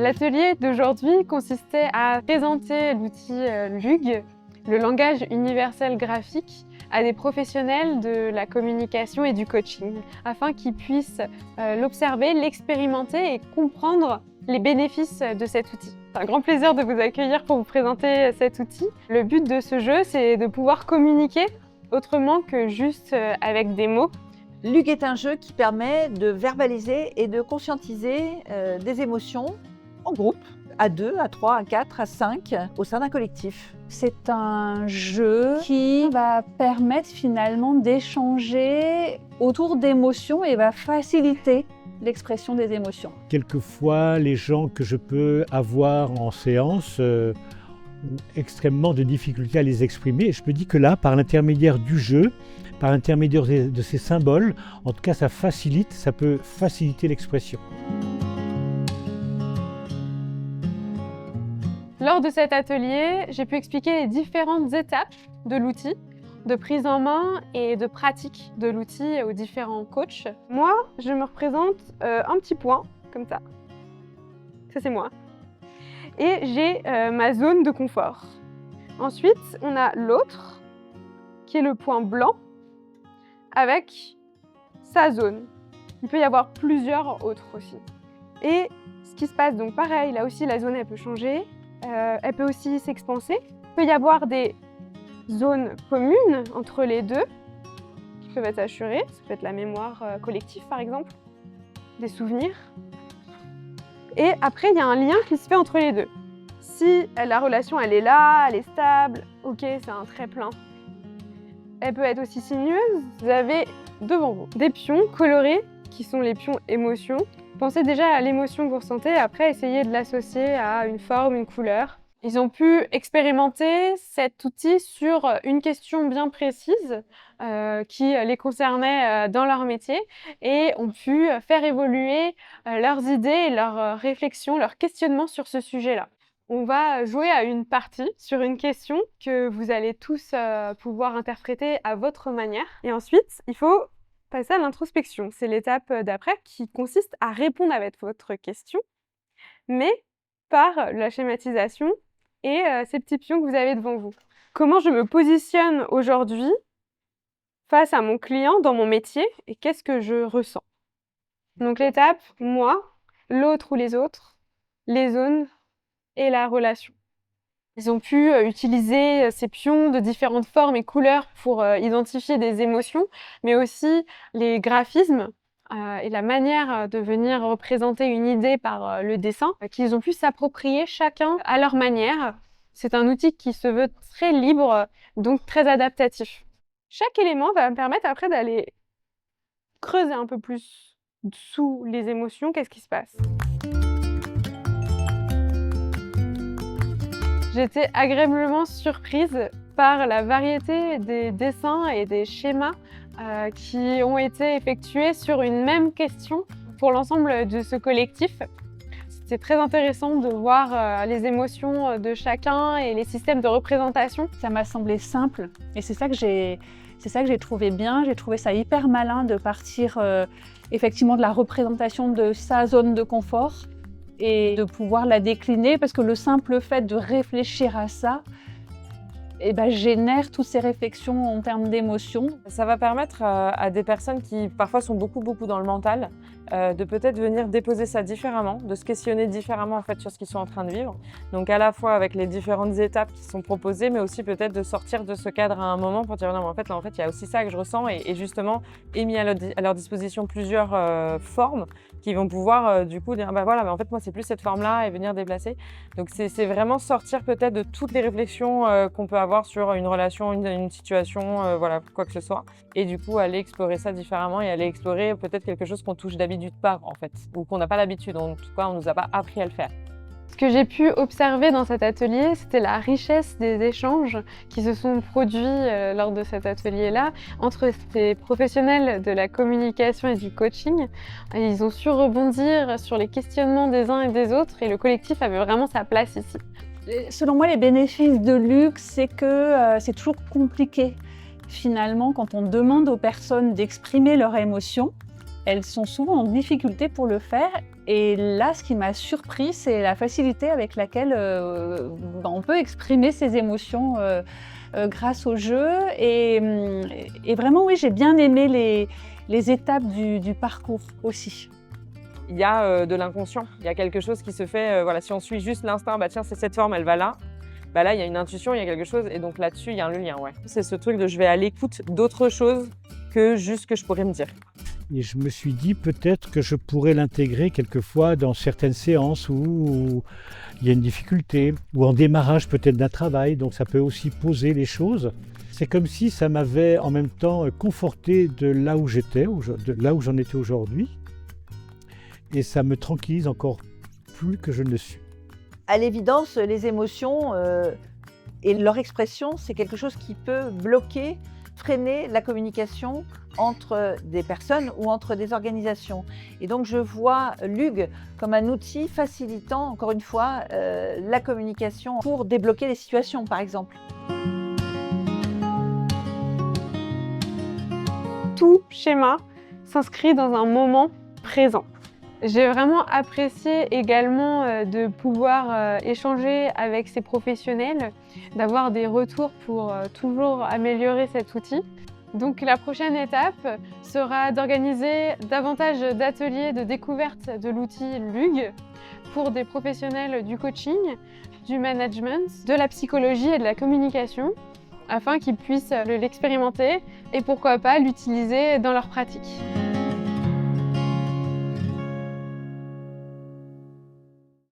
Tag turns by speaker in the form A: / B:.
A: L'atelier d'aujourd'hui consistait à présenter l'outil LUG, le langage universel graphique, à des professionnels de la communication et du coaching, afin qu'ils puissent l'observer, l'expérimenter et comprendre les bénéfices de cet outil. C'est un grand plaisir de vous accueillir pour vous présenter cet outil. Le but de ce jeu, c'est de pouvoir communiquer autrement que juste avec des mots.
B: LUG est un jeu qui permet de verbaliser et de conscientiser des émotions en groupe, à 2, à 3, à 4, à 5, au sein d'un collectif.
C: C'est un jeu qui va permettre finalement d'échanger autour d'émotions et va faciliter l'expression des émotions.
D: Quelquefois, les gens que je peux avoir en séance ont extrêmement de difficultés à les exprimer. Et je me dis que là, par l'intermédiaire du jeu, par l'intermédiaire de ces symboles, en tout cas ça peut faciliter l'expression.
A: Lors de cet atelier, j'ai pu expliquer les différentes étapes de l'outil, de prise en main et de pratique de l'outil aux différents coachs. Moi, je me représente un petit point, comme ça. Ça, c'est moi. Et j'ai ma zone de confort. Ensuite, on a l'autre, qui est le point blanc, avec sa zone. Il peut y avoir plusieurs autres aussi. Et ce qui se passe, donc pareil, là aussi, la zone, elle peut changer. Elle peut aussi s'expanser. Il peut y avoir des zones communes entre les deux qui peuvent être assurées. Ça peut être la mémoire collective, par exemple, des souvenirs. Et après, il y a un lien qui se fait entre les deux. Si la relation, elle est là, elle est stable, ok, c'est un trait plein. Elle peut être aussi sinueuse. Vous avez devant vous des pions colorés qui sont les pions émotions. Pensez déjà à l'émotion que vous ressentez, après essayez de l'associer à une forme, une couleur. Ils ont pu expérimenter cet outil sur une question bien précise qui les concernait dans leur métier et ont pu faire évoluer leurs idées, leurs réflexions, leurs questionnements sur ce sujet-là. On va jouer à une partie sur une question que vous allez tous pouvoir interpréter à votre manière. Et ensuite, il faut passer à l'introspection. C'est l'étape d'après qui consiste à répondre avec votre question, mais par la schématisation et ces petits pions que vous avez devant vous. Comment je me positionne aujourd'hui face à mon client dans mon métier et qu'est-ce que je ressens? Donc l'étape, moi, l'autre ou les autres, les zones et la relation. Ils ont pu utiliser ces pions de différentes formes et couleurs pour identifier des émotions, mais aussi les graphismes et la manière de venir représenter une idée par le dessin, qu'ils ont pu s'approprier chacun à leur manière. C'est un outil qui se veut très libre, donc très adaptatif. Chaque élément va me permettre après d'aller creuser un peu plus sous les émotions, qu'est-ce qui se passe. J'étais agréablement surprise par la variété des dessins et des schémas qui ont été effectués sur une même question pour l'ensemble de ce collectif. C'était très intéressant de voir les émotions de chacun et les systèmes de représentation.
C: Ça m'a semblé simple et c'est ça que j'ai trouvé bien. J'ai trouvé ça hyper malin de partir effectivement de la représentation de sa zone de confort et de pouvoir la décliner parce que le simple fait de réfléchir à ça génère toutes ces réflexions en termes d'émotions.
E: Ça va permettre à des personnes qui parfois sont beaucoup dans le mental de peut-être venir déposer ça différemment, de se questionner différemment en fait sur ce qu'ils sont en train de vivre. Donc à la fois avec les différentes étapes qui sont proposées, mais aussi peut-être de sortir de ce cadre à un moment pour dire non mais en fait là il y a aussi ça que je ressens et justement est mis à leur disposition plusieurs formes qui vont pouvoir du coup dire bah voilà mais en fait moi c'est plus cette forme-là et venir déplacer. Donc c'est vraiment sortir peut-être de toutes les réflexions qu'on peut avoir sur une relation, une situation, voilà quoi que ce soit et du coup aller explorer ça différemment et aller explorer peut-être quelque chose qu'on touche d'habitude pas en fait ou qu'on n'a pas l'habitude, en tout cas on nous a pas appris à le faire.
A: Ce que j'ai pu observer dans cet atelier, c'était la richesse des échanges qui se sont produits lors de cet atelier-là entre ces professionnels de la communication et du coaching. Ils ont su rebondir sur les questionnements des uns et des autres et le collectif avait vraiment sa place ici.
C: Selon moi, les bénéfices de LUG, c'est que c'est toujours compliqué finalement quand on demande aux personnes d'exprimer leurs émotions. elles sont souvent en difficulté pour le faire. Et là, ce qui m'a surpris, c'est la facilité avec laquelle on peut exprimer ses émotions grâce au jeu. Et vraiment, oui, j'ai bien aimé les étapes du parcours aussi.
E: Il y a de l'inconscient, il y a quelque chose qui se fait, voilà, si on suit juste l'instinct, bah tiens, c'est cette forme, elle va là. Bah là, il y a une intuition, il y a quelque chose, et donc là-dessus, il y a le lien, ouais. C'est ce truc de je vais à l'écoute d'autre chose que juste ce que je pourrais me dire.
D: Et je me suis dit peut-être que je pourrais l'intégrer quelquefois dans certaines séances où il y a une difficulté, ou en démarrage peut-être d'un travail, donc ça peut aussi poser les choses. C'est comme si ça m'avait en même temps conforté de là où j'étais, de là où j'en étais aujourd'hui, et ça me tranquillise encore plus que je ne le suis.
B: À l'évidence, les émotions et leur expression, c'est quelque chose qui peut bloquer, freiner la communication entre des personnes ou entre des organisations. Et donc je vois l'UG comme un outil facilitant, encore une fois, la communication pour débloquer les situations, par exemple.
A: Tout schéma s'inscrit dans un moment présent. J'ai vraiment apprécié également de pouvoir échanger avec ces professionnels, d'avoir des retours pour toujours améliorer cet outil. Donc la prochaine étape sera d'organiser davantage d'ateliers de découverte de l'outil LUG pour des professionnels du coaching, du management, de la psychologie et de la communication, afin qu'ils puissent l'expérimenter et pourquoi pas l'utiliser dans leur pratique.